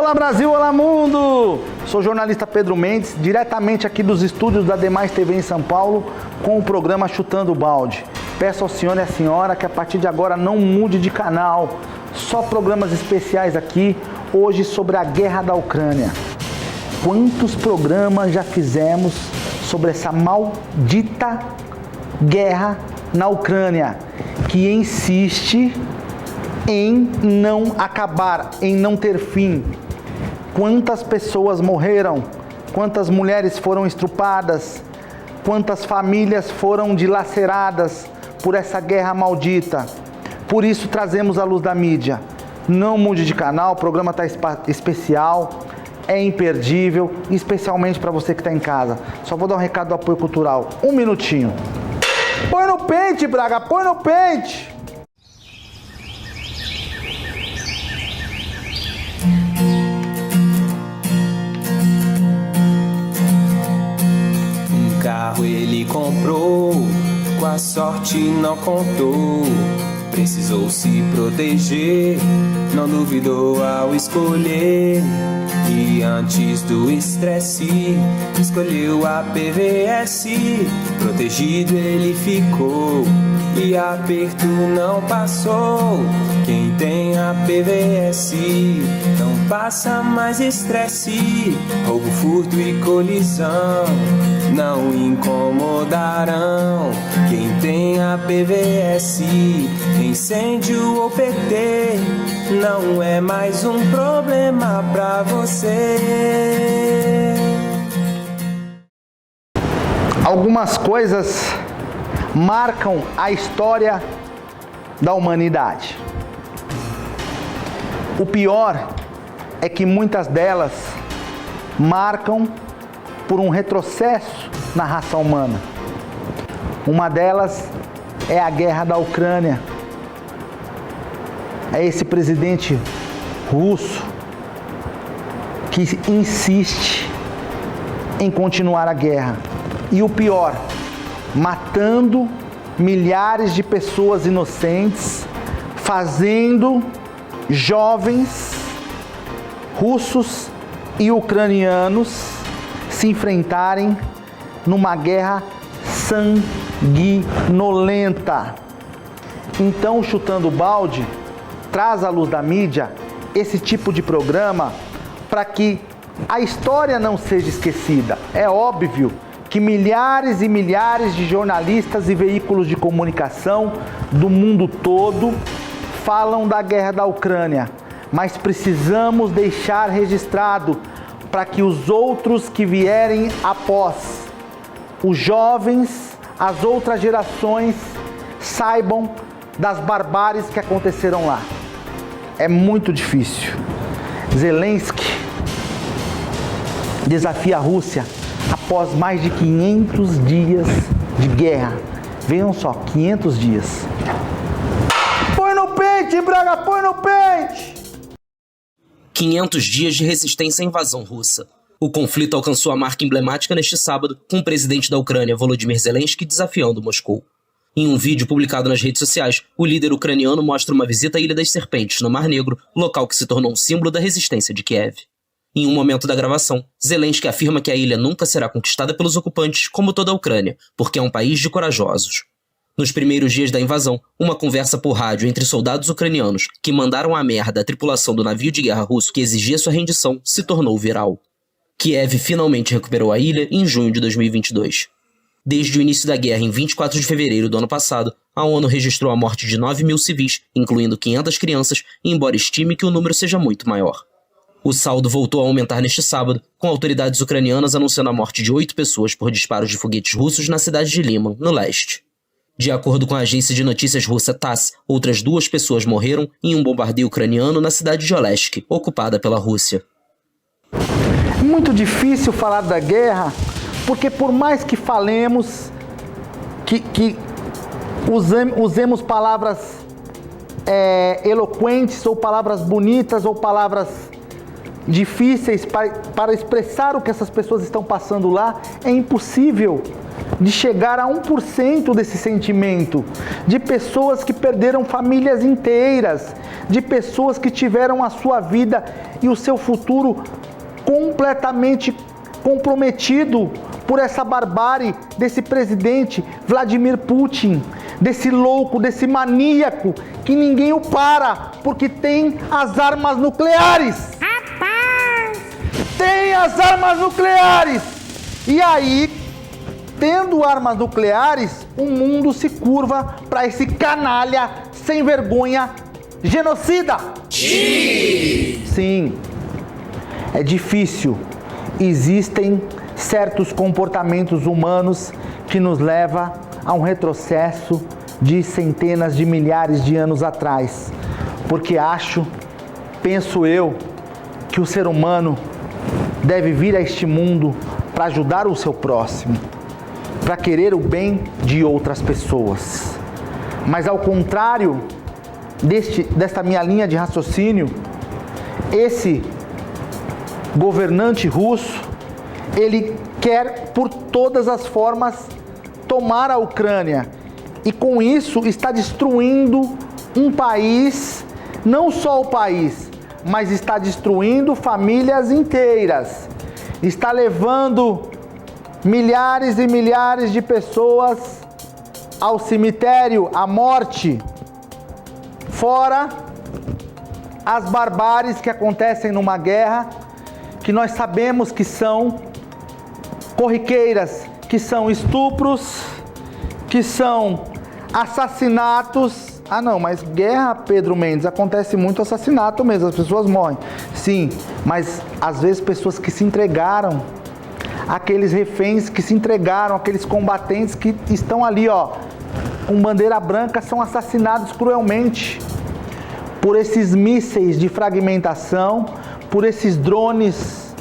Olá Brasil, olá mundo! Sou o jornalista Pedro Mendes, diretamente aqui dos estúdios da Demais TV em São Paulo, com o programa Chutando o Balde. Peço ao senhor e à senhora que a partir de agora não mude de canal, só programas especiais aqui, hoje sobre a guerra da Ucrânia. Quantos programas já fizemos sobre essa maldita guerra na Ucrânia, que insiste em não acabar, em não ter fim. Quantas pessoas morreram, quantas mulheres foram estrupadas, quantas famílias foram dilaceradas por essa guerra maldita. Por isso trazemos à luz da mídia. Não mude de canal, o programa está especial, é imperdível, especialmente para você que está em casa. Só vou dar um recado do apoio cultural, um minutinho. Põe no pente, Braga, põe no pente! Carro ele comprou, com a sorte não contou. Precisou se proteger, não duvidou ao escolher. E antes do estresse, escolheu a PVS. Protegido ele ficou, e aperto não passou. Quem tem a PVS não passa mais estresse. Roubo, furto e colisão não incomodarão. Quem tem a PVS, incêndio ou PT, não é mais um problema pra você. Algumas coisas marcam a história da humanidade. O pior é que muitas delas marcam por um retrocesso na raça humana. Uma delas é a guerra da Ucrânia. É esse presidente russo que insiste em continuar a guerra. E o pior, matando milhares de pessoas inocentes, fazendo jovens russos e ucranianos se enfrentarem numa guerra sanguinolenta. Então, Chutando o Balde traz à luz da mídia esse tipo de programa para que a história não seja esquecida. É óbvio que milhares e milhares de jornalistas e veículos de comunicação do mundo todo falam da guerra da Ucrânia, mas precisamos deixar registrado para que os outros que vierem após, os jovens, as outras gerações, saibam das barbáries que aconteceram lá. É muito difícil. Zelensky desafia a Rússia após mais de 500 dias de guerra. Vejam só, 500 dias. Põe no pente, Braga, põe no pente! 500 dias de resistência à invasão russa. O conflito alcançou a marca emblemática neste sábado, com o presidente da Ucrânia, Volodymyr Zelensky, desafiando Moscou. Em um vídeo publicado nas redes sociais, o líder ucraniano mostra uma visita à Ilha das Serpentes, no Mar Negro, local que se tornou um símbolo da resistência de Kiev. Em um momento da gravação, Zelensky afirma que a ilha nunca será conquistada pelos ocupantes, como toda a Ucrânia, porque é um país de corajosos. Nos primeiros dias da invasão, uma conversa por rádio entre soldados ucranianos que mandaram a merda à tripulação do navio de guerra russo que exigia sua rendição se tornou viral. Kiev finalmente recuperou a ilha em junho de 2022. Desde o início da guerra, em 24 de fevereiro do ano passado, a ONU registrou a morte de 9 mil civis, incluindo 500 crianças, embora estime que o número seja muito maior. O saldo voltou a aumentar neste sábado, com autoridades ucranianas anunciando a morte de 8 pessoas por disparos de foguetes russos na cidade de Liman, no leste. De acordo com a agência de notícias russa TASS, outras 2 pessoas morreram em um bombardeio ucraniano na cidade de Olesk, ocupada pela Rússia. É muito difícil falar da guerra, porque por mais que falemos, que usemos palavras eloquentes, ou palavras bonitas, ou palavras difíceis para expressar o que essas pessoas estão passando lá, é impossível de chegar a 1% desse sentimento, de pessoas que perderam famílias inteiras, de pessoas que tiveram a sua vida e o seu futuro completamente comprometido por essa barbárie desse presidente Vladimir Putin, desse louco, desse maníaco, que ninguém o para, porque tem as armas nucleares. Tem as armas nucleares! E aí, tendo armas nucleares, o mundo se curva para esse canalha sem vergonha genocida. Sim, é difícil. Existem certos comportamentos humanos que nos levam a um retrocesso de centenas de milhares de anos atrás. Porque penso eu, que o ser humano deve vir a este mundo para ajudar o seu próximo, para querer o bem de outras pessoas. Mas ao contrário desta minha linha de raciocínio, esse governante russo, ele quer por todas as formas tomar a Ucrânia e com isso está destruindo um país, não só o país, mas está destruindo famílias inteiras, está levando milhares e milhares de pessoas ao cemitério, à morte, fora as barbáries que acontecem numa guerra, que nós sabemos que são corriqueiras, que são estupros, que são assassinatos. Ah não, mas guerra, Pedro Mendes, acontece muito assassinato mesmo, as pessoas morrem. Sim, mas às vezes pessoas que se entregaram, aqueles reféns que se entregaram, aqueles combatentes que estão ali, com bandeira branca, são assassinados cruelmente por esses mísseis de fragmentação, por esses drones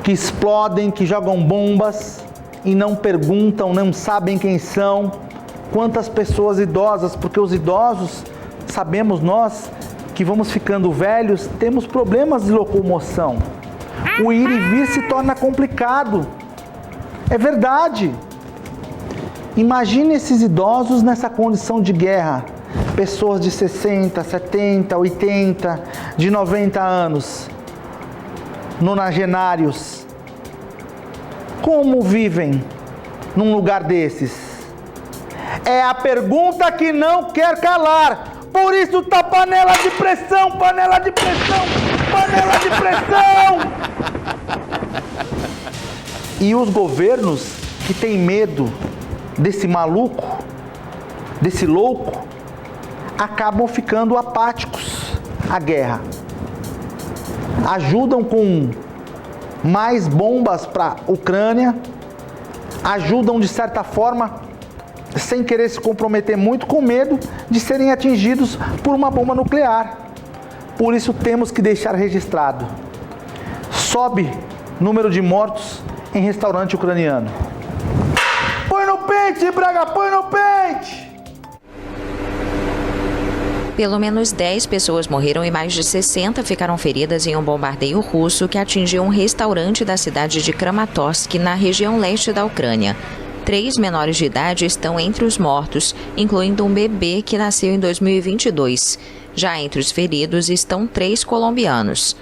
que explodem, que jogam bombas e não perguntam, não sabem quem são. Quantas pessoas idosas, porque os idosos, sabemos nós, que vamos ficando velhos, temos problemas de locomoção. O ir e vir se torna complicado. É verdade. Imagine esses idosos nessa condição de guerra. Pessoas de 60, 70, 80, de 90 anos, nonagenários. Como vivem num lugar desses? É a pergunta que não quer calar. Por isso tá panela de pressão, panela de pressão, panela de pressão. E os governos que têm medo desse maluco, desse louco, acabam ficando apáticos à guerra. Ajudam com mais bombas para a Ucrânia, ajudam de certa forma, sem querer se comprometer muito, com medo de serem atingidos por uma bomba nuclear. Por isso temos que deixar registrado. Sobe número de mortos em restaurante ucraniano. Põe no pente, Braga, põe no pente! Pelo menos 10 pessoas morreram e mais de 60 ficaram feridas em um bombardeio russo que atingiu um restaurante da cidade de Kramatorsk, na região leste da Ucrânia. 3 menores de idade estão entre os mortos, incluindo um bebê que nasceu em 2022. Já entre os feridos estão 3 colombianos.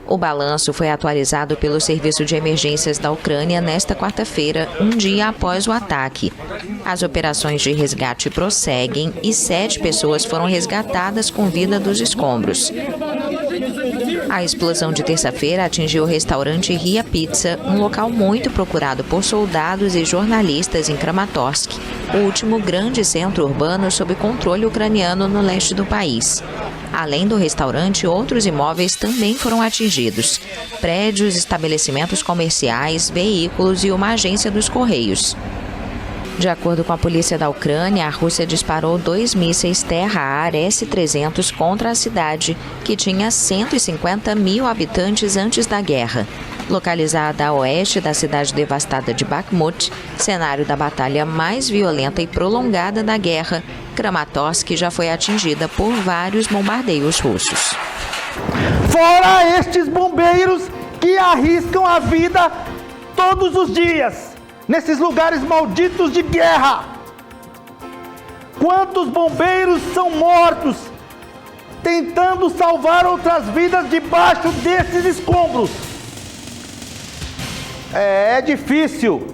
O balanço foi atualizado pelo Serviço de Emergências da Ucrânia nesta quarta-feira, um dia após o ataque. As operações de resgate prosseguem e 7 pessoas foram resgatadas com vida dos escombros. A explosão de terça-feira atingiu o restaurante Ria Pizza, um local muito procurado por soldados e jornalistas em Kramatorsk, o último grande centro urbano sob controle ucraniano no leste do país. Além do restaurante, outros imóveis também foram atingidos: prédios, estabelecimentos comerciais, veículos e uma agência dos Correios. De acordo com a polícia da Ucrânia, a Rússia disparou 2 mísseis terra-ar S-300 contra a cidade, que tinha 150 mil habitantes antes da guerra. Localizada a oeste da cidade devastada de Bakhmut, cenário da batalha mais violenta e prolongada da guerra, Kramatorsk já foi atingida por vários bombardeios russos. Fora estes bombeiros que arriscam a vida todos os dias, nesses lugares malditos de guerra. Quantos bombeiros são mortos tentando salvar outras vidas debaixo desses escombros? É difícil,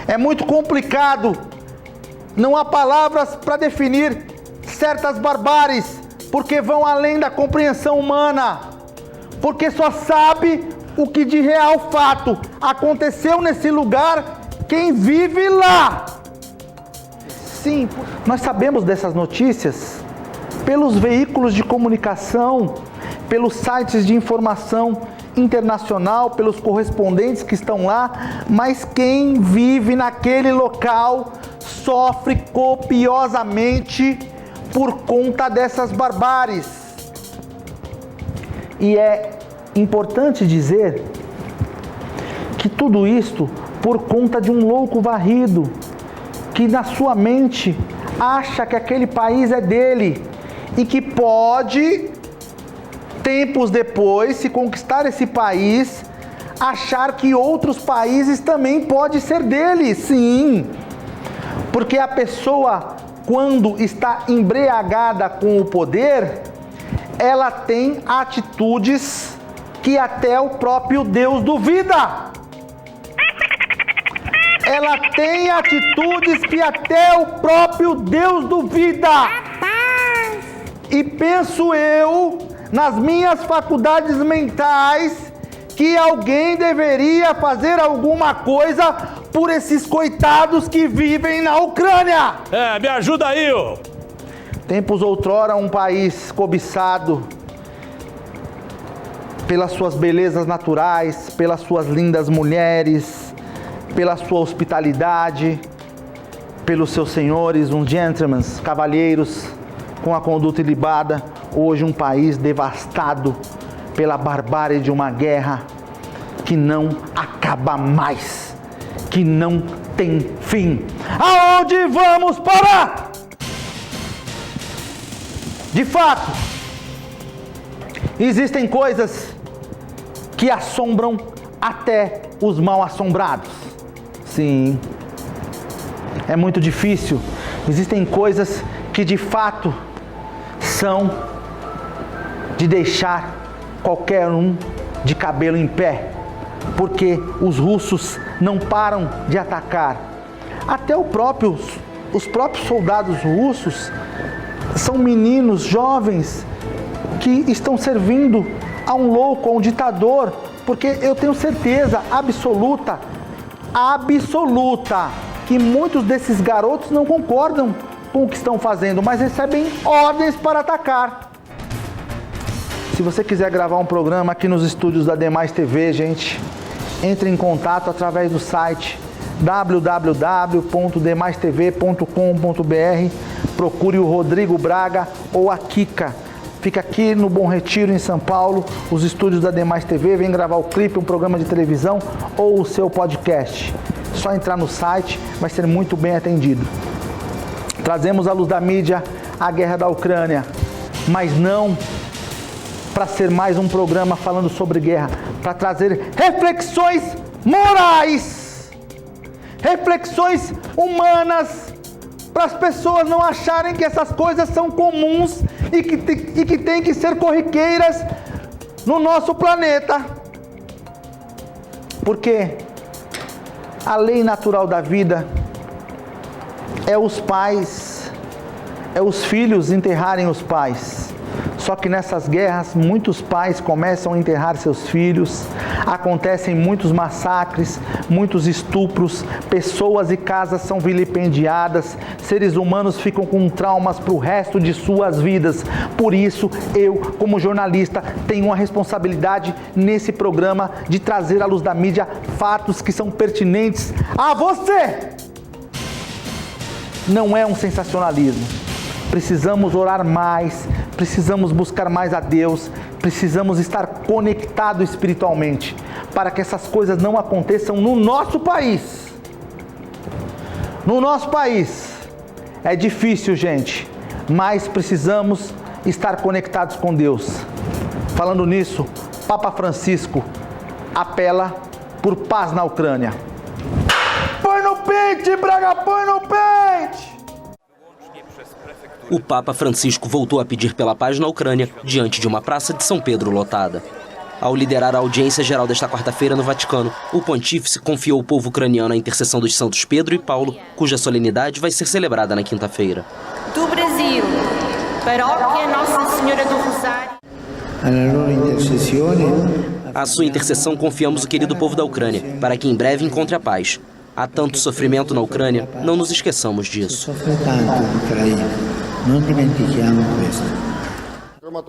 é muito complicado, não há palavras para definir certas barbáries, porque vão além da compreensão humana, porque só sabe o que de real fato aconteceu nesse lugar quem vive lá. Sim, nós sabemos dessas notícias pelos veículos de comunicação, pelos sites de informação internacional, pelos correspondentes que estão lá, mas quem vive naquele local sofre copiosamente por conta dessas barbáries. E é importante dizer que tudo isto por conta de um louco varrido que na sua mente acha que aquele país é dele e que pode, tempos depois, se conquistar esse país, achar que outros países também podem ser dele. Sim, porque a pessoa, quando está embriagada com o poder, ela tem atitudes que até o próprio Deus duvida. Ela tem atitudes que até o próprio Deus duvida. E penso eu, nas minhas faculdades mentais, que alguém deveria fazer alguma coisa por esses coitados que vivem na Ucrânia. Me ajuda aí, ô. Tempos outrora, um país cobiçado pelas suas belezas naturais, pelas suas lindas mulheres, pela sua hospitalidade, pelos seus senhores, uns gentlemen, cavalheiros com a conduta ilibada. Hoje um país devastado pela barbárie de uma guerra que não acaba mais, que não tem fim. Aonde vamos parar? De fato, existem coisas que assombram até os mal assombrados. Sim, é muito difícil. Existem coisas que de fato são de deixar qualquer um de cabelo em pé, porque os russos não param de atacar. Até os próprios soldados russos são meninos jovens que estão servindo a um louco, a um ditador, porque eu tenho certeza absoluta, que muitos desses garotos não concordam com o que estão fazendo, mas recebem ordens para atacar. Se você quiser gravar um programa aqui nos estúdios da Demais TV, gente, entre em contato através do site www.demaistv.com.br. Procure o Rodrigo Braga ou a Kika. Fica aqui no Bom Retiro, em São Paulo, os estúdios da Demais TV. Vem gravar o clipe, um programa de televisão ou o seu podcast. Só entrar no site, vai ser muito bem atendido. Trazemos à luz da mídia a guerra da Ucrânia, mas não para ser mais um programa falando sobre guerra, para trazer reflexões morais, reflexões humanas, para as pessoas não acharem que essas coisas são comuns e que tem que ser corriqueiras no nosso planeta. Porque a lei natural da vida é os pais, é os filhos enterrarem os pais. Só que nessas guerras, muitos pais começam a enterrar seus filhos, acontecem muitos massacres, muitos estupros, pessoas e casas são vilipendiadas, seres humanos ficam com traumas para o resto de suas vidas. Por isso, eu, como jornalista, tenho uma responsabilidade nesse programa de trazer à luz da mídia fatos que são pertinentes a você. Não é um sensacionalismo. Precisamos orar mais, precisamos buscar mais a Deus, precisamos estar conectados espiritualmente para que essas coisas não aconteçam no nosso país. No nosso país é difícil, gente, mas precisamos estar conectados com Deus. Falando nisso, Papa Francisco apela por paz na Ucrânia. Põe no pente, Braga, põe no pente! O Papa Francisco voltou a pedir pela paz na Ucrânia diante de uma praça de São Pedro lotada. Ao liderar a audiência geral desta quarta-feira no Vaticano, o pontífice confiou ao povo ucraniano à intercessão dos santos Pedro e Paulo, cuja solenidade vai ser celebrada na quinta-feira. Do Brasil, Paróquia Nossa Senhora do Rosário. À sua intercessão confiamos o querido povo da Ucrânia, para que em breve encontre a paz. Há tanto sofrimento na Ucrânia, não nos esqueçamos disso.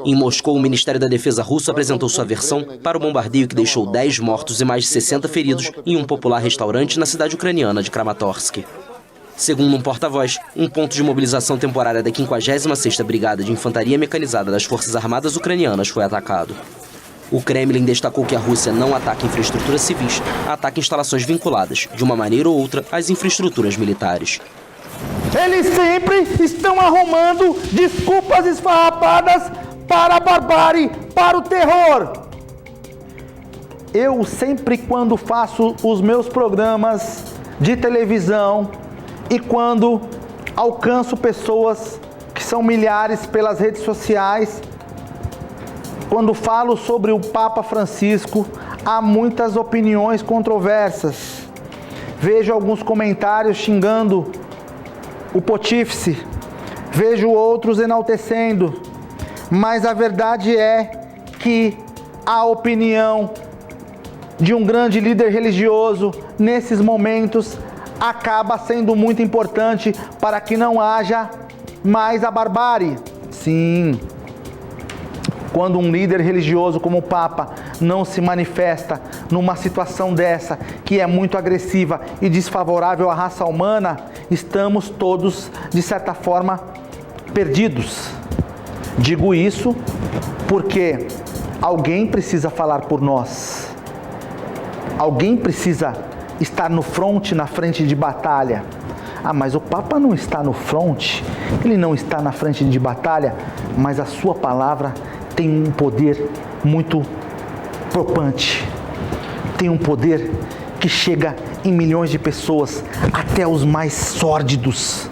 Em Moscou, o Ministério da Defesa russo apresentou sua versão para o bombardeio que deixou 10 mortos e mais de 60 feridos em um popular restaurante na cidade ucraniana de Kramatorsk. Segundo um porta-voz, um ponto de mobilização temporária da 56ª Brigada de Infantaria Mecanizada das Forças Armadas Ucranianas foi atacado. O Kremlin destacou que a Rússia não ataca infraestruturas civis, ataca instalações vinculadas, de uma maneira ou outra, às infraestruturas militares. Eles sempre estão arrumando desculpas esfarrapadas para a barbárie, para o terror. Eu sempre, quando faço os meus programas de televisão e quando alcanço pessoas que são milhares pelas redes sociais, quando falo sobre o Papa Francisco, há muitas opiniões controversas. Vejo alguns comentários xingando o pontífice, vejo outros enaltecendo, mas a verdade é que a opinião de um grande líder religioso nesses momentos acaba sendo muito importante para que não haja mais a barbárie. Sim, quando um líder religioso como o Papa não se manifesta numa situação dessa, que é muito agressiva e desfavorável à raça humana, estamos todos, de certa forma, perdidos. Digo isso porque alguém precisa falar por nós. Alguém precisa estar no fronte, na frente de batalha. Ah, mas o Papa não está no fronte, ele não está na frente de batalha, mas a sua palavra tem um poder muito propante. Tem um poder que chega em milhões de pessoas, até os mais sórdidos.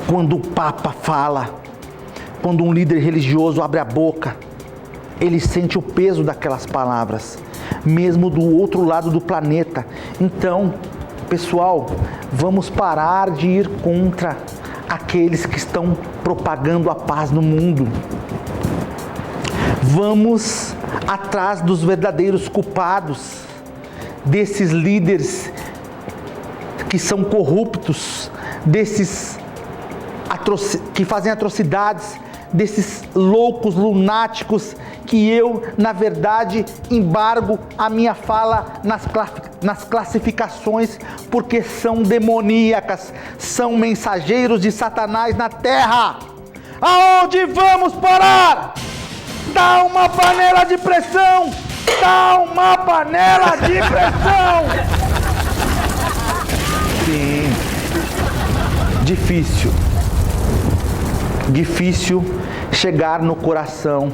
Quando o Papa fala, quando um líder religioso abre a boca, ele sente o peso daquelas palavras, mesmo do outro lado do planeta. Então, pessoal, vamos parar de ir contra aqueles que estão propagando a paz no mundo. Vamos atrás dos verdadeiros culpados, desses líderes que são corruptos, desses que fazem atrocidades, desses loucos lunáticos que eu, na verdade, embargo a minha fala nas classificações, porque são demoníacas, são mensageiros de Satanás na terra. Aonde vamos parar? Dá uma panela de pressão! Dá uma panela de pressão! Sim, difícil chegar no coração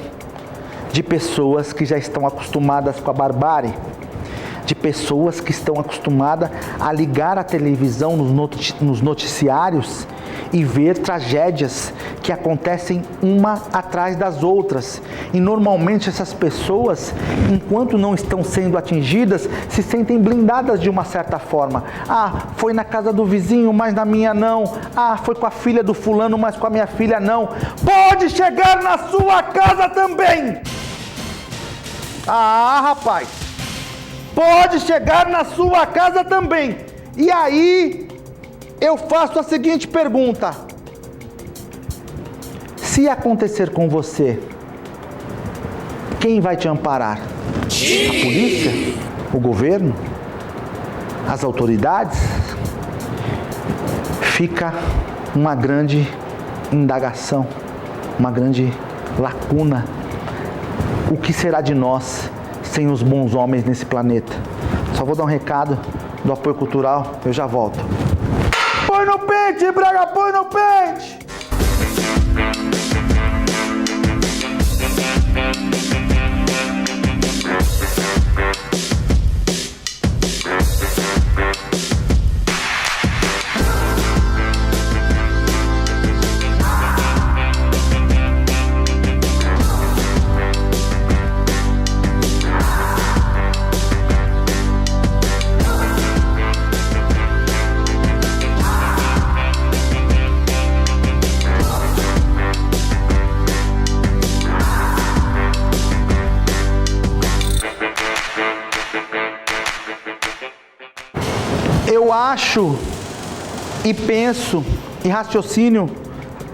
de pessoas que já estão acostumadas com a barbárie, de pessoas que estão acostumadas a ligar a televisão nos noticiários e ver tragédias que acontecem uma atrás das outras. E normalmente essas pessoas, enquanto não estão sendo atingidas, se sentem blindadas de uma certa forma. Ah, foi na casa do vizinho, mas na minha não. Ah, foi com a filha do fulano, mas com a minha filha não. Pode chegar na sua casa também! Ah, rapaz! Pode chegar na sua casa também! E aí, eu faço a seguinte pergunta: se acontecer com você, quem vai te amparar? A polícia? O governo? As autoridades? Fica uma grande indagação, uma grande lacuna. O que será de nós sem os bons homens nesse planeta? Só vou dar um recado do apoio cultural, eu já volto. Põe no pente, Braga, põe no pente! Eu acho e penso e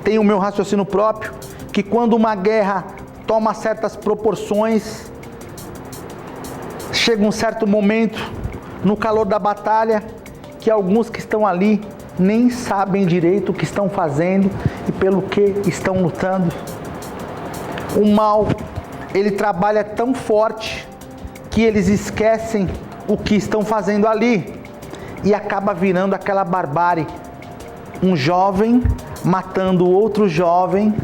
tenho o meu raciocínio próprio, que quando uma guerra toma certas proporções, chega um certo momento, no calor da batalha, que alguns que estão ali nem sabem direito o que estão fazendo e pelo que estão lutando. O mal, ele trabalha tão forte que eles esquecem o que estão fazendo ali e acaba virando aquela barbárie. Um jovem matando outro jovem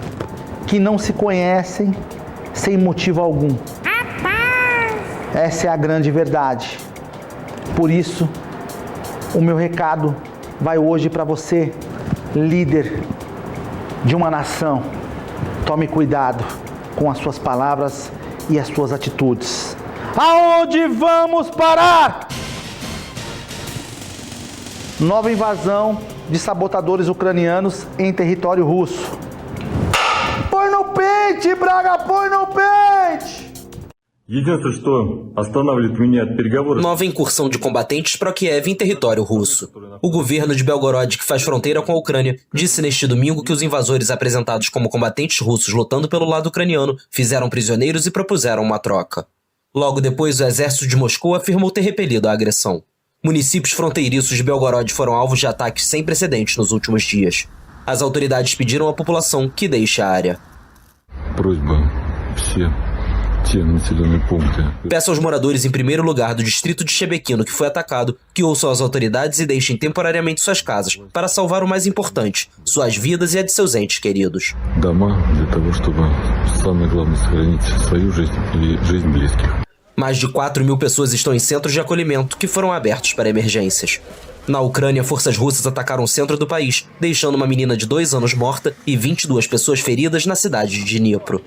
que não se conhecem sem motivo algum. Essa é a grande verdade. Por isso, o meu recado vai hoje para você, líder de uma nação. Tome cuidado com as suas palavras e as suas atitudes. Aonde vamos parar? Nova invasão de sabotadores ucranianos em território russo. Põe no pente, Braga, põe no pente! Nova incursão de combatentes para Kiev em território russo. O governo de Belgorod, que faz fronteira com a Ucrânia, disse neste domingo que os invasores apresentados como combatentes russos lutando pelo lado ucraniano fizeram prisioneiros e propuseram uma troca. Logo depois, o exército de Moscou afirmou ter repelido a agressão. Municípios fronteiriços de Belgorod foram alvos de ataques sem precedentes nos últimos dias. As autoridades pediram à população que deixe a área. Peço aos moradores, em primeiro lugar, do distrito de Shebekino, que foi atacado, que ouçam as autoridades e deixem temporariamente suas casas, para salvar o mais importante, suas vidas e a de seus entes queridos. Mais de 4.000 pessoas estão em centros de acolhimento que foram abertos para emergências. Na Ucrânia, forças russas atacaram o centro do país, deixando uma menina de 2 anos morta e 22 pessoas feridas na cidade de Dnipro.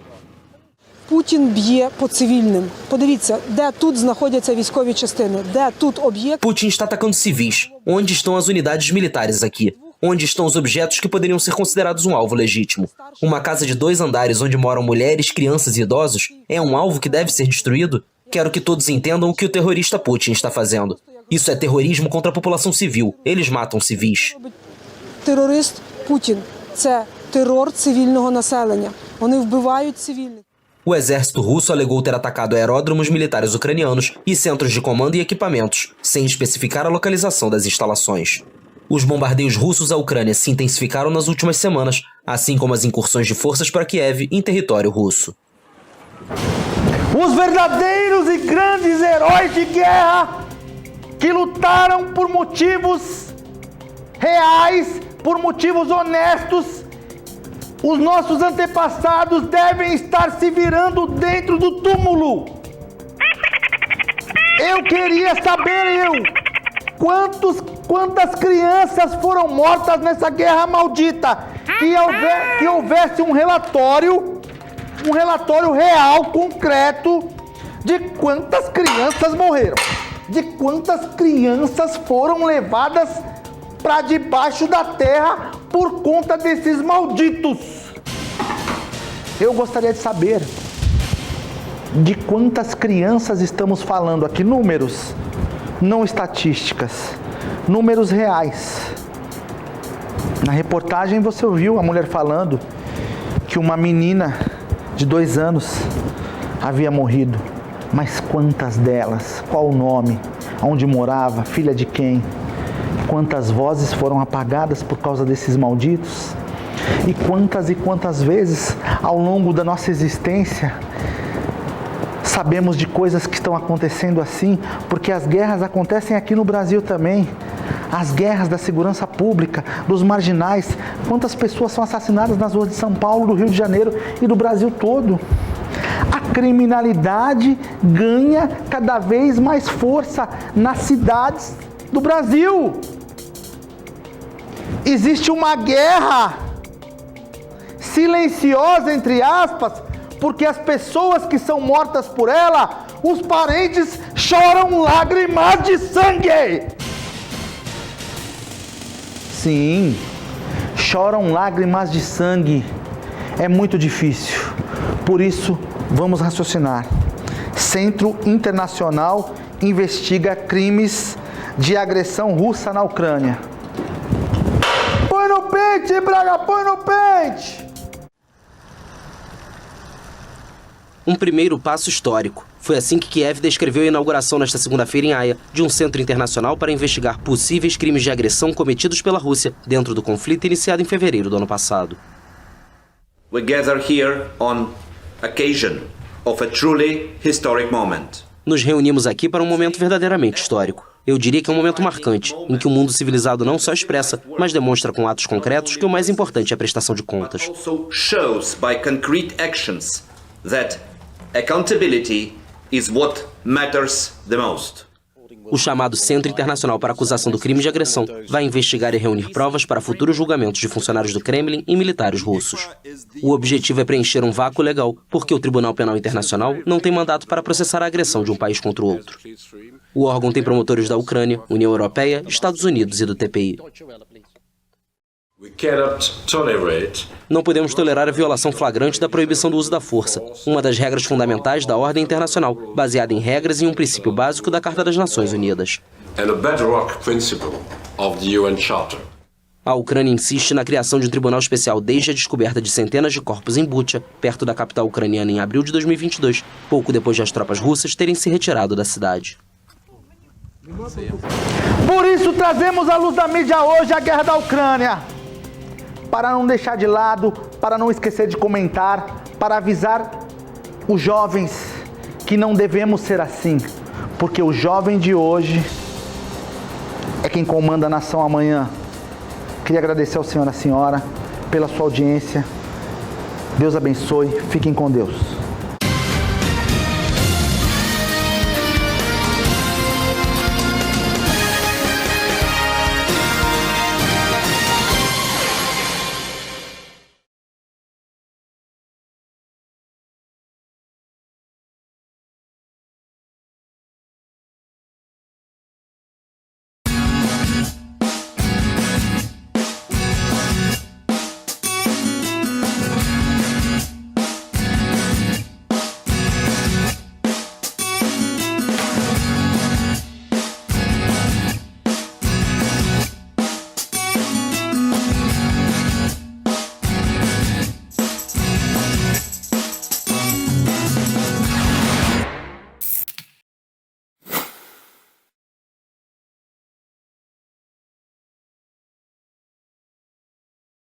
Путін б'є по цивільним. Подивіться, де тут знаходяться військові частини, де тут об'єкт. Putin está atacando civis. Onde estão as unidades militares aqui? Onde estão os objetos que poderiam ser considerados um alvo legítimo? Uma casa de 2 andares onde moram mulheres, crianças e idosos é um alvo que deve ser destruído? Quero que todos entendam o que o terrorista Putin está fazendo. Isso é terrorismo contra a população civil. Eles matam civis. Терорист Путін – це терор цивільного населення. Вони вбивають цивільних. O exército russo alegou ter atacado aeródromos militares ucranianos e centros de comando e equipamentos, sem especificar a localização das instalações. Os bombardeios russos à Ucrânia se intensificaram nas últimas semanas, assim como as incursões de forças para Kiev em território russo. Os verdadeiros e grandes heróis de guerra que lutaram por motivos reais, por motivos honestos, os nossos antepassados devem estar se virando dentro do túmulo. Eu queria saber, quantas crianças foram mortas nessa guerra maldita. Que houvesse um relatório real, concreto, de quantas crianças morreram. De quantas crianças foram levadas para debaixo da terra por conta desses malditos. Eu gostaria de saber de quantas crianças estamos falando aqui. Números, não estatísticas. Números reais. Na reportagem você ouviu a mulher falando que uma menina de 2 anos havia morrido. Mas quantas delas? Qual o nome? Onde morava? Filha de quem? Quantas vozes foram apagadas por causa desses malditos? E quantas vezes ao longo da nossa existência sabemos de coisas que estão acontecendo assim, porque as guerras acontecem aqui no Brasil também. As guerras da segurança pública, dos marginais. Quantas pessoas são assassinadas nas ruas de São Paulo, do Rio de Janeiro e do Brasil todo? A criminalidade ganha cada vez mais força nas cidades do Brasil. Existe uma guerra silenciosa, entre aspas, porque as pessoas que são mortas por ela, os parentes choram lágrimas de sangue. Sim, choram lágrimas de sangue. É muito difícil. Por isso, vamos raciocinar. Centro Internacional investiga crimes de agressão russa na Ucrânia. Põe no pente, Braga, põe no pente! Um primeiro passo histórico. Foi assim que Kiev descreveu a inauguração nesta segunda-feira em Haia de um centro internacional para investigar possíveis crimes de agressão cometidos pela Rússia dentro do conflito iniciado em fevereiro do ano passado. We gather here on occasion of a truly historic moment. Nos reunimos aqui para um momento verdadeiramente histórico. Eu diria que é um momento marcante, em que o mundo civilizado não só expressa, mas demonstra com atos concretos que o mais importante é a prestação de contas. Also shows by concrete actions that accountability is what matters the most. O chamado Centro Internacional para a Acusação do Crime de Agressão vai investigar e reunir provas para futuros julgamentos de funcionários do Kremlin e militares russos. O objetivo é preencher um vácuo legal, porque o Tribunal Penal Internacional não tem mandato para processar a agressão de um país contra o outro. O órgão tem promotores da Ucrânia, União Europeia, Estados Unidos e do TPI. Não podemos tolerar a violação flagrante da proibição do uso da força, uma das regras fundamentais da ordem internacional, baseada em regras e um princípio básico da Carta das Nações Unidas. A Ucrânia insiste na criação de um tribunal especial desde a descoberta de centenas de corpos em Bucha, perto da capital ucraniana em abril de 2022, pouco depois de as tropas russas terem se retirado da cidade. Por isso trazemos à luz da mídia hoje a guerra da Ucrânia. Para não deixar de lado, para não esquecer de comentar, para avisar os jovens que não devemos ser assim, porque o jovem de hoje é quem comanda a nação amanhã. Queria agradecer ao senhor e à senhora pela sua audiência. Deus abençoe, fiquem com Deus.